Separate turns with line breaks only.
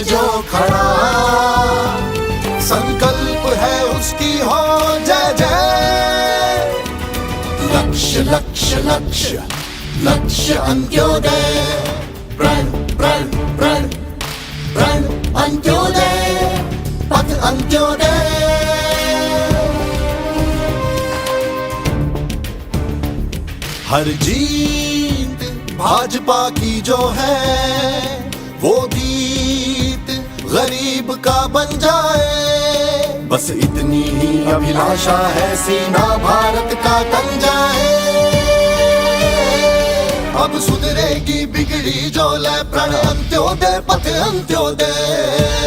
जो खड़ा, संकल्प है उसकी हो जय जय। लक्ष्य लक्ष्य लक्ष्य लक्ष्य अंत्योदय, प्रण प्रण प्रण प्रण अंत्योदय, पथ अंत्योदय। हर जीत भाजपा की जो है, वो गीत गरीब का बन जाए। बस इतनी ही अभिलाषा है, सीना भारत का तन जाए। अब सुधरेगी बिगड़ी जो लय, प्रण अंत्योदय, पथ अंत्योदय।